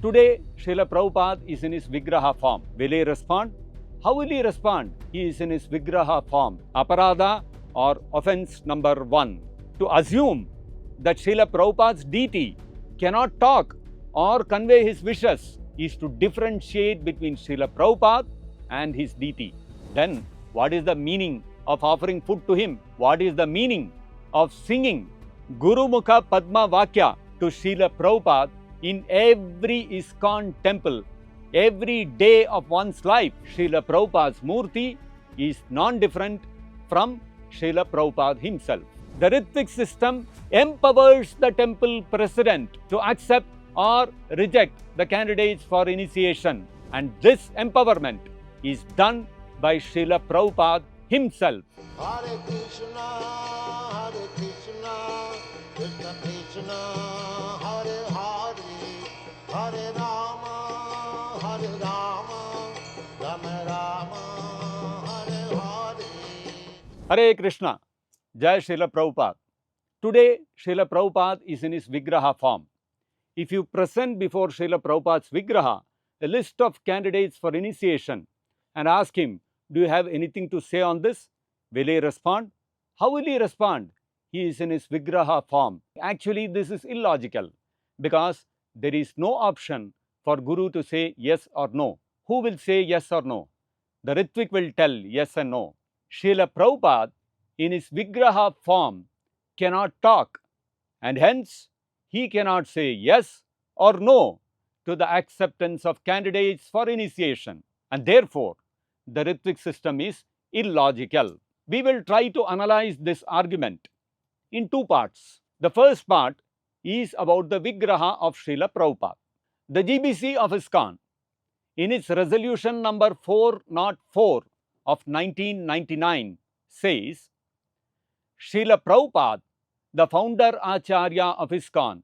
Today, Srila Prabhupada is in his Vigraha form. Will he respond? How will he respond? He is in his Vigraha form. Aparada or offense number 1. To assume that Srila Prabhupada's deity cannot talk or convey his wishes is to differentiate between Srila Prabhupada and his deity. Then, what is the meaning of offering food to him? What is the meaning of singing Guru Mukha Padma Vakya to Srila Prabhupada in every ISKCON temple? Every day of one's life, Srila Prabhupada's Murti is non-different from Srila Prabhupada himself. The Ritvik system empowers the temple president to accept or reject the candidates for initiation, and this empowerment is done by Srila Prabhupada himself. Hare Krishna, Krishna Krishna, Hare Hare, Hare Rama, Rama Rama, Hare Hare. Hare Krishna, Jai Srila Prabhupada. Today, Srila Prabhupada is in his Vigraha form. If you present before Srila Prabhupada's Vigraha a list of candidates for initiation and ask him, do you have anything to say on this? Will he respond? How will he respond? He is in his Vigraha form. Actually, this is illogical because there is no option for Guru to say yes or no. Who will say yes or no? The Ritvik will tell yes and no. Srila Prabhupada in his Vigraha form cannot talk, and hence he cannot say yes or no to the acceptance of candidates for initiation, and therefore the Ritvik system is illogical. We will try to analyze this argument in two parts. The first part is about the Vigraha of Srila Prabhupada. The GBC of ISKCON, in its resolution number 404 of 1999, says, Srila Prabhupada, the Founder-Ācārya of ISKCON,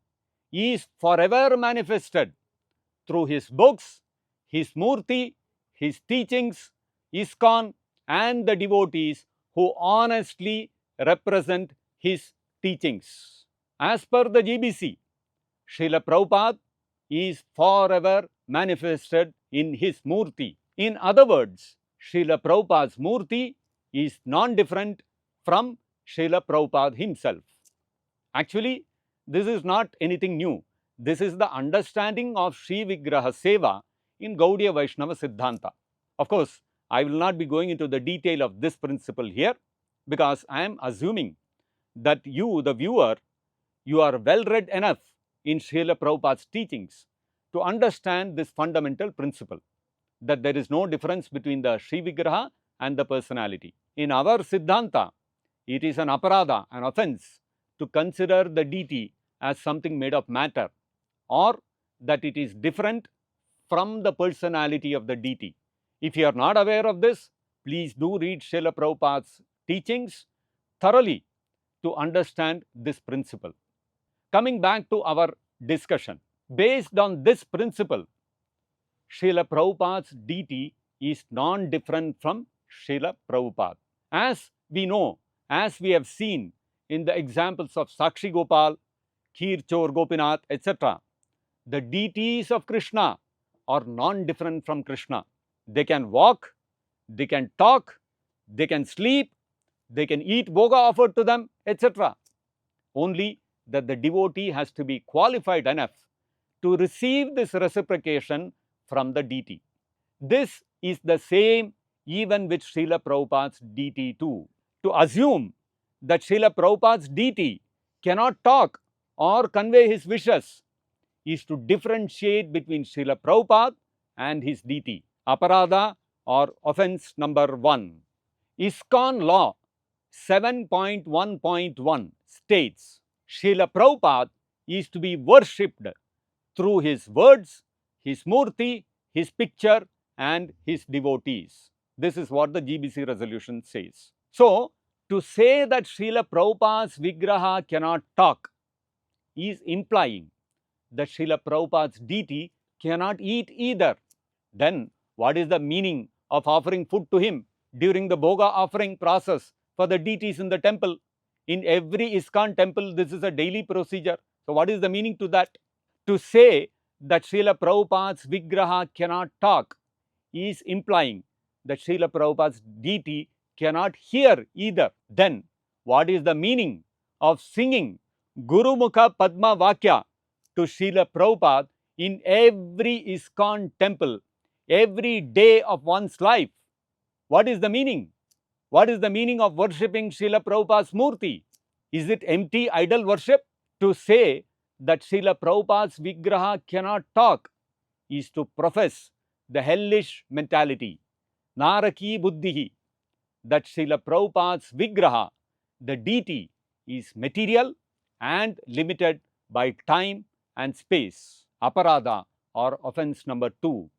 is forever manifested through his books, his Murti, his teachings, ISKCON, and the devotees who honestly represent his teachings. As per the GBC, Srila Prabhupada is forever manifested in his Murti. In other words, Srila Prabhupada's Murti is non-different from Srila Prabhupada himself. Actually, this is not anything new. This is the understanding of Sri Vigraha Seva in Gaudiya Vaishnava Siddhanta. Of course, I will not be going into the detail of this principle here because I am assuming that you, the viewer, you are well read enough in Srila Prabhupada's teachings to understand this fundamental principle, that there is no difference between the Sri Vigraha and the personality. In our Siddhanta, it is an aparada, an offense, to consider the deity as something made of matter, or that it is different from the personality of the deity. If you are not aware of this, please do read Srila Prabhupada's teachings thoroughly to understand this principle. Coming back to our discussion, based on this principle, Srila Prabhupada's deity is non-different from Srila Prabhupada. As we know, as we have seen in the examples of Sakshi Gopal, Kheer Chor Gopinath, etc., the deities of Krishna are non-different from Krishna. They can walk, they can talk, they can sleep, they can eat bhoga offered to them, etc. Only that the devotee has to be qualified enough to receive this reciprocation from the deity. This is the same even with Srila Prabhupada's deity too. To assume that Srila Prabhupada's deity cannot talk or convey his wishes is to differentiate between Srila Prabhupada and his deity. Aparada or offense number 1. ISKCON law 7.1.1 states, Srila Prabhupada is to be worshipped through his words, his Murti, his picture, and his devotees. This is what the GBC resolution says. So, to say that Srila Prabhupada's Vigraha cannot talk is implying that Srila Prabhupada's deity cannot eat either. Then, what is the meaning of offering food to him during the bhoga offering process for the deities in the temple? In every ISKCON temple, this is a daily procedure. So, what is the meaning to that? To say that Srila Prabhupada's Vigraha cannot talk is implying that Srila Prabhupada's deity cannot hear either. Then, what is the meaning of singing Guru Mukha Padma Vakya to Srila Prabhupada in every ISKCON temple, every day of one's life? What is the meaning? What is the meaning of worshipping Srila Prabhupada's Murti? Is it empty idol worship? To say that Srila Prabhupada's Vigraha cannot talk is to profess the hellish mentality, Naraki Buddhihi, that Srila Prabhupada's Vigraha, the deity, is material and limited by time and space. Aparada or offense number 2.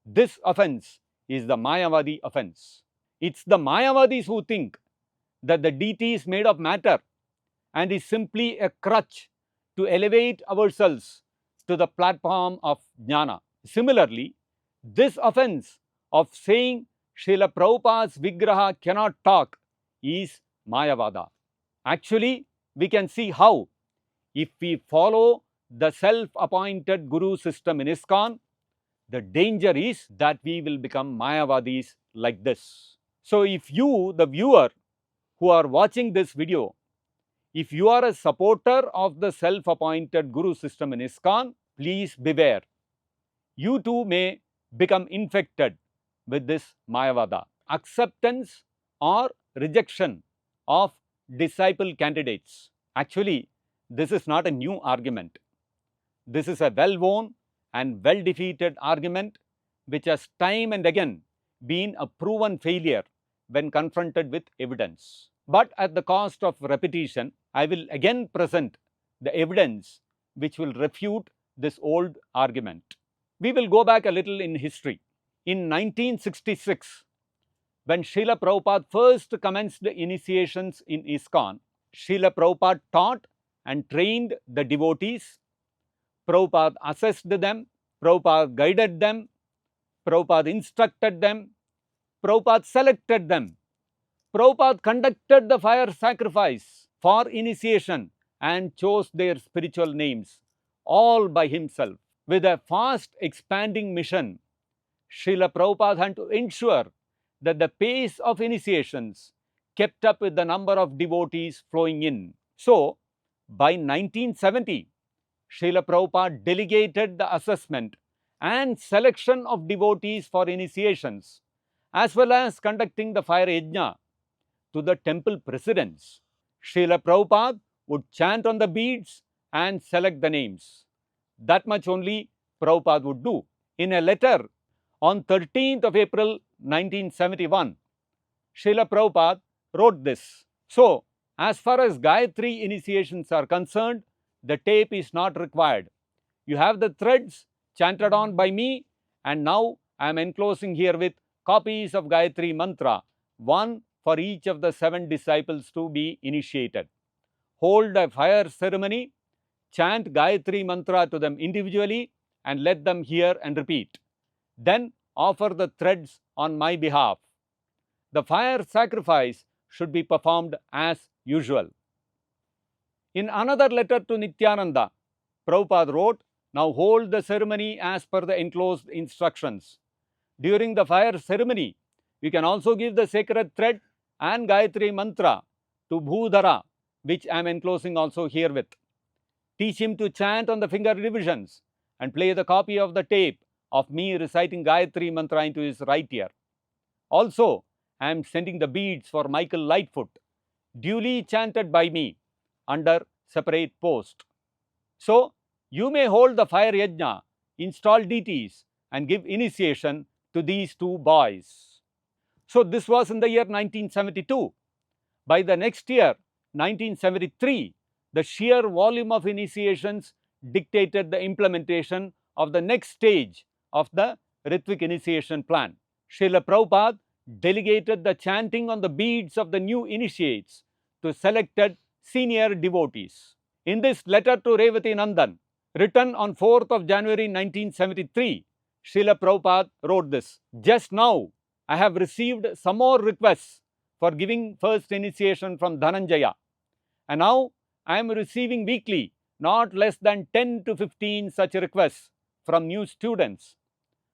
This offense is the Mayavadi offense. It's the Mayavadis who think that the deity is made of matter and is simply a crutch to elevate ourselves to the platform of jnana. Similarly, this offense of saying Srila Prabhupada's Vigraha cannot talk is Mayavada. Actually, we can see how, if we follow the self-appointed guru system in ISKCON, the danger is that we will become Mayavadis like this. So, if you, the viewer, who are watching this video, if you are a supporter of the self-appointed guru system in ISKCON, please beware. You too may become infected with this Mayavada. Acceptance or rejection of disciple candidates. Actually, this is not a new argument. This is a well-known and well-defeated argument which has time and again been a proven failure when confronted with evidence. But at the cost of repetition, I will again present the evidence which will refute this old argument. We will go back a little in history. In 1966, when Srila Prabhupada first commenced the initiations in ISKCON, Srila Prabhupada taught and trained the devotees. Prabhupada assessed them, Prabhupada guided them, Prabhupada instructed them, Prabhupada selected them. Prabhupada conducted the fire sacrifice for initiation and chose their spiritual names all by himself. With a fast expanding mission, Srila Prabhupada had to ensure that the pace of initiations kept up with the number of devotees flowing in. So, by 1970, Srila Prabhupada delegated the assessment and selection of devotees for initiations, as well as conducting the fire yajna, to the temple presidents. Srila Prabhupada would chant on the beads and select the names. That much only Prabhupada would do. In a letter on 13th of April 1971, Srila Prabhupada wrote this. So, as far as Gayatri initiations are concerned, the tape is not required. You have the threads chanted on by me, and now I am enclosing here with copies of Gayatri mantra, one for each of the 7 disciples to be initiated. Hold a fire ceremony, chant Gayatri mantra to them individually, and let them hear and repeat. Then offer the threads on my behalf. The fire sacrifice should be performed as usual. In another letter to Nityananda, Prabhupada wrote, now hold the ceremony as per the enclosed instructions. During the fire ceremony, you can also give the sacred thread and Gayatri mantra to Bhudhara, which I am enclosing also here with. Teach him to chant on the finger divisions and play the copy of the tape of me reciting Gayatri mantra into his right ear. Also, I am sending the beads for Michael Lightfoot, duly chanted by me under separate post. So, you may hold the fire yajna, install deities, and give initiation to these 2 boys. So, this was in the year 1972. By the next year, 1973, the sheer volume of initiations dictated the implementation of the next stage of the Ritvik initiation plan. Srila Prabhupada delegated the chanting on the beads of the new initiates to selected senior devotees. In this letter to Revati Nandan, written on 4th of January 1973, Srila Prabhupada wrote this. Just now, I have received some more requests for giving first initiation from Dhananjaya, and now I am receiving weekly not less than 10 to 15 such requests from new students.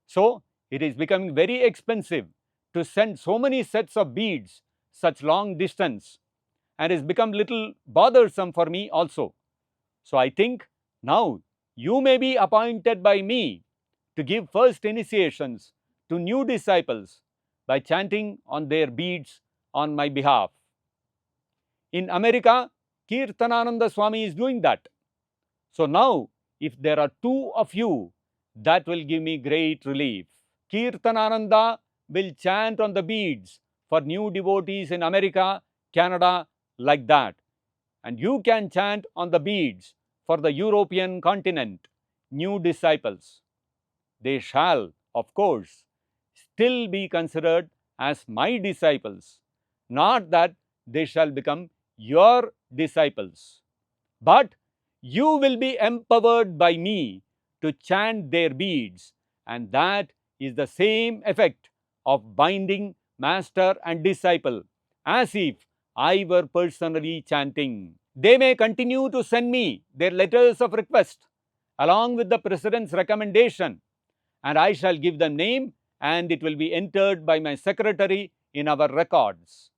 So, it is becoming very expensive to send so many sets of beads such long distance, and it's become little bothersome for me also. So, I think now you may be appointed by me to give first initiations to new disciples by chanting on their beads on my behalf. In America, Kirtanananda Swami is doing that. So now, if there are two of you, that will give me great relief. Kirtanananda will chant on the beads for new devotees in America, Canada, like that. And you can chant on the beads for the European continent, new disciples. They shall, of course, still be considered as my disciples, not that they shall become your disciples. But you will be empowered by me to chant their beads, and that is the same effect of binding master and disciple, as if I were personally chanting. They may continue to send me their letters of request along with the President's recommendation, and I shall give them name, and it will be entered by my secretary in our records.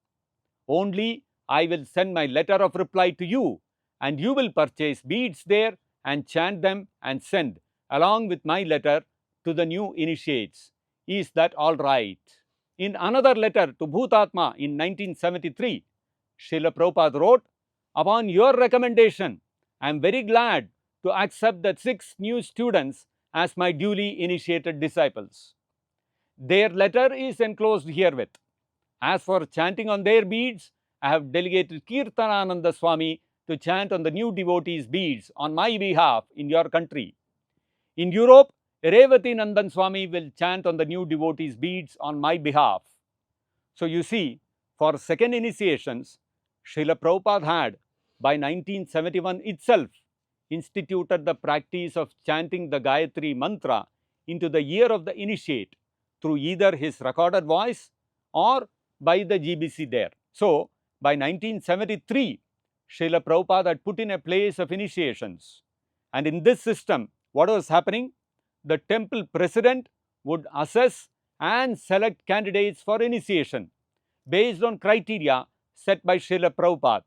Only I will send my letter of reply to you, and you will purchase beads there and chant them and send along with my letter to the new initiates. Is that all right? In another letter to Bhutatma in 1973, Srila Prabhupada wrote, "Upon your recommendation, I am very glad to accept the 6 new students as my duly initiated disciples." Their letter is enclosed herewith. As for chanting on their beads, I have delegated Kirtanananda Swami to chant on the new devotees' beads on my behalf in your country. In Europe, Revati Nandan Swami will chant on the new devotees' beads on my behalf. So you see, for second initiations, Srila Prabhupada had, by 1971 itself, instituted the practice of chanting the Gayatri mantra into the ear of the initiate through either his recorded voice or by the GBC there. So, by 1973, Srila Prabhupada had put in a place of initiations. And in this system, what was happening? The temple president would assess and select candidates for initiation based on criteria set by Srila Prabhupada,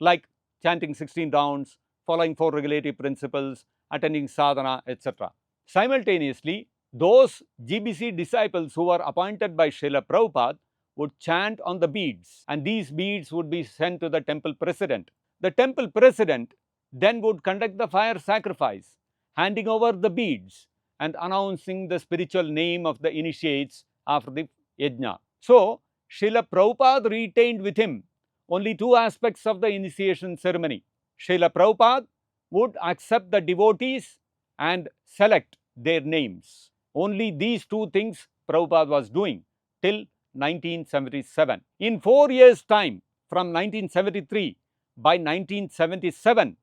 like chanting 16 rounds, following 4 regulative principles, attending sadhana, etc. Simultaneously, those GBC disciples who were appointed by Srila Prabhupada would chant on the beads, and these beads would be sent to the temple president. The temple president then would conduct the fire sacrifice, handing over the beads and announcing the spiritual name of the initiates after the yajna. So, Srila Prabhupada retained with him only 2 aspects of the initiation ceremony. Srila Prabhupada would accept the devotees and select their names. Only these 2 things Prabhupada was doing till 1977. In 4 years' time, from 1973, by 1977,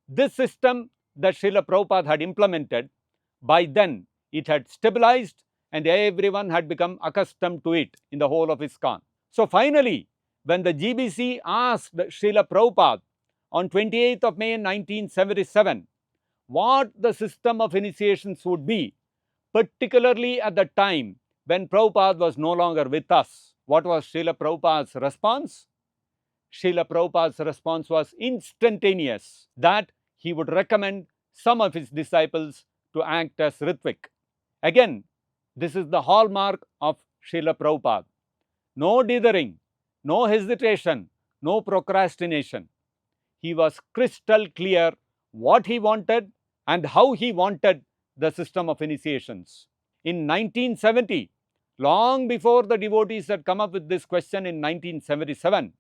this system that Srila Prabhupada had implemented, by then it had stabilized and everyone had become accustomed to it in the whole of ISKCON. So finally, when the GBC asked Srila Prabhupada on 28th of May 1977 what the system of initiations would be, particularly at the time when Prabhupada was no longer with us, what was Srila Prabhupada's response? Srila Prabhupada's response was instantaneous, that he would recommend some of his disciples to act as Ritvik. Again, this is the hallmark of Srila Prabhupada. No dithering, no hesitation, no procrastination. He was crystal clear what he wanted and how he wanted the system of initiations. In 1970, long before the devotees had come up with this question in 1977,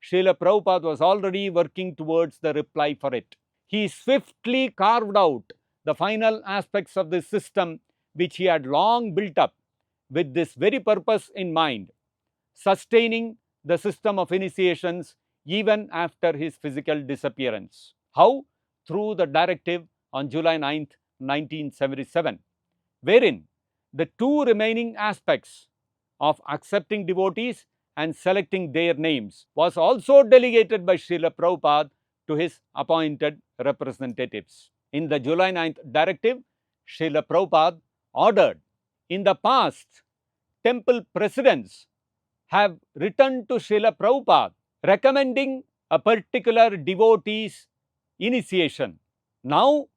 Srila Prabhupada was already working towards the reply for it. He swiftly carved out the final aspects of this system which he had long built up with this very purpose in mind, sustaining the system of initiations even after his physical disappearance. How? Through the directive on July 9th, 1977, wherein the 2 remaining aspects of accepting devotees and selecting their names was also delegated by Srila Prabhupada to his appointed representatives. In the July 9th directive, Srila Prabhupada ordered. In the past, temple presidents have written to Srila Prabhupada recommending a particular devotee's initiation. Now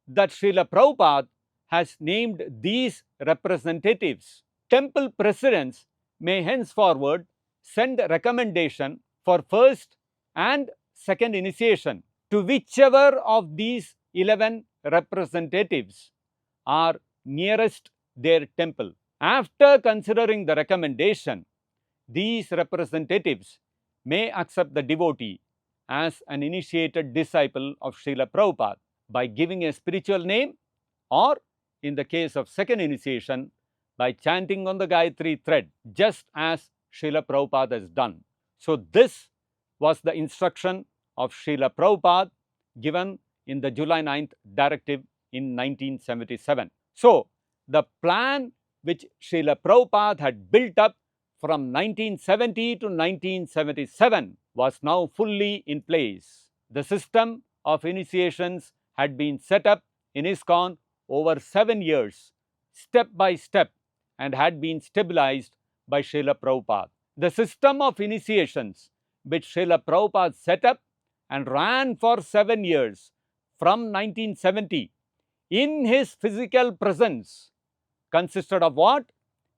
that Srila Prabhupada has named these representatives, temple presidents may henceforward send recommendation for first and second initiation to whichever of these 11 representatives are nearest their temple. After considering the recommendation, these representatives may accept the devotee as an initiated disciple of Srila Prabhupada by giving a spiritual name, or in the case of second initiation, by chanting on the Gayatri thread, just as Srila Prabhupada has done. So this was the instruction of Srila Prabhupada given in the July 9th directive in 1977. So the plan which Srila Prabhupada had built up from 1970 to 1977 was now fully in place. The system of initiations had been set up in ISKCON over 7 years, step by step, and had been stabilized by Srila Prabhupada. The system of initiations which Srila Prabhupada set up and ran for 7 years from 1970 in his physical presence consisted of what?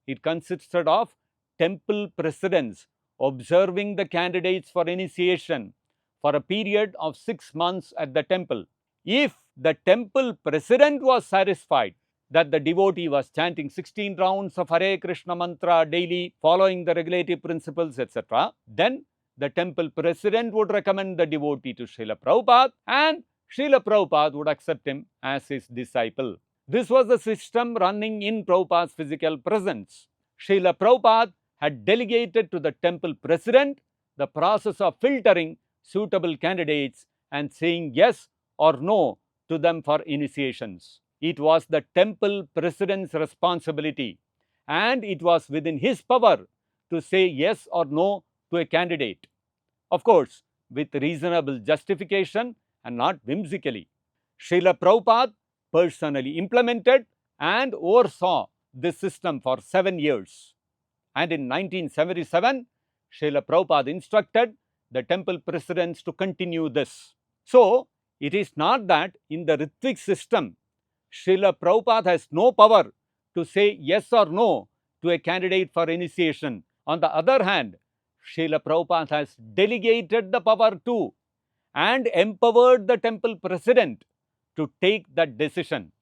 It consisted of temple presidents observing the candidates for initiation for a period of 6 months at the temple. If the temple president was satisfied that the devotee was chanting 16 rounds of Hare Krishna mantra daily, following the regulative principles, etc., then the temple president would recommend the devotee to Srila Prabhupada, and Srila Prabhupada would accept him as his disciple. This was the system running in Prabhupada's physical presence. Srila Prabhupada had delegated to the temple president the process of filtering suitable candidates and saying yes or no to them for initiations. It was the temple president's responsibility, and it was within his power to say yes or no to a candidate. Of course, with reasonable justification and not whimsically. Srila Prabhupada personally implemented and oversaw this system for 7 years. And in 1977, Srila Prabhupada instructed the temple presidents to continue this. So, it is not that in the Ritvik system, Srila Prabhupada has no power to say yes or no to a candidate for initiation. On the other hand, Srila Prabhupada has delegated the power to and empowered the temple president to take that decision,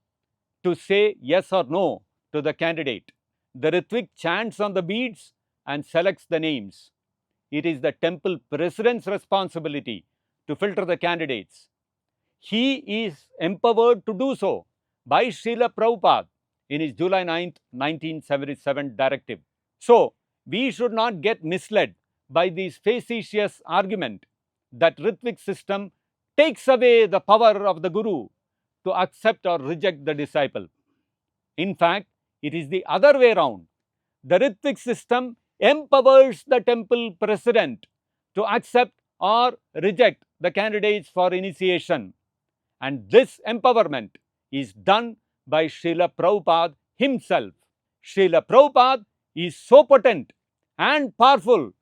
to say yes or no to the candidate. The Ritvik chants on the beads and selects the names. It is the temple president's responsibility to filter the candidates. He is empowered to do so by Srila Prabhupada in his July 9th, 1977 directive. So, we should not get misled by this facetious argument that Ritvik system takes away the power of the Guru to accept or reject the disciple. In fact, it is the other way around. The Ritvik system empowers the temple president to accept or reject the candidates for initiation. And this empowerment is done by Srila Prabhupada himself. Srila Prabhupada is so potent and powerful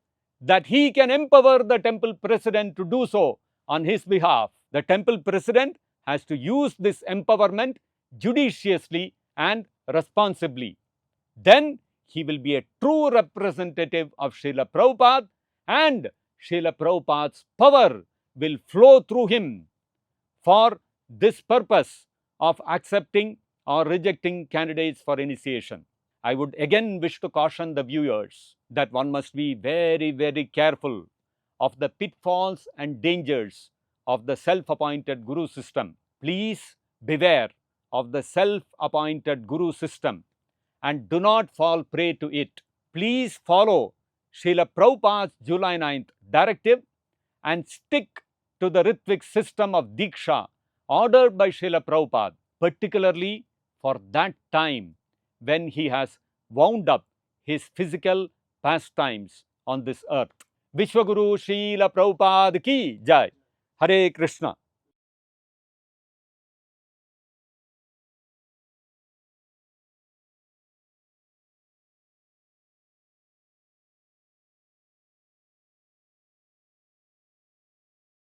that he can empower the temple president to do so on his behalf. The temple president has to use this empowerment judiciously and responsibly. Then he will be a true representative of Srila Prabhupada, and Srila Prabhupada's power will flow through him for this purpose of accepting or rejecting candidates for initiation. I would again wish to caution the viewers that one must be very, very careful of the pitfalls and dangers of the self-appointed Guru system. Please beware of the self-appointed Guru system and do not fall prey to it. Please follow Srila Prabhupada's July 9th directive and stick to the Ritvik system of Diksha ordered by Srila Prabhupada, particularly for that time when he has wound up his physical pastimes on this earth. Vishwa Guru Srila Prabhupada ki Jai. Hare Krishna.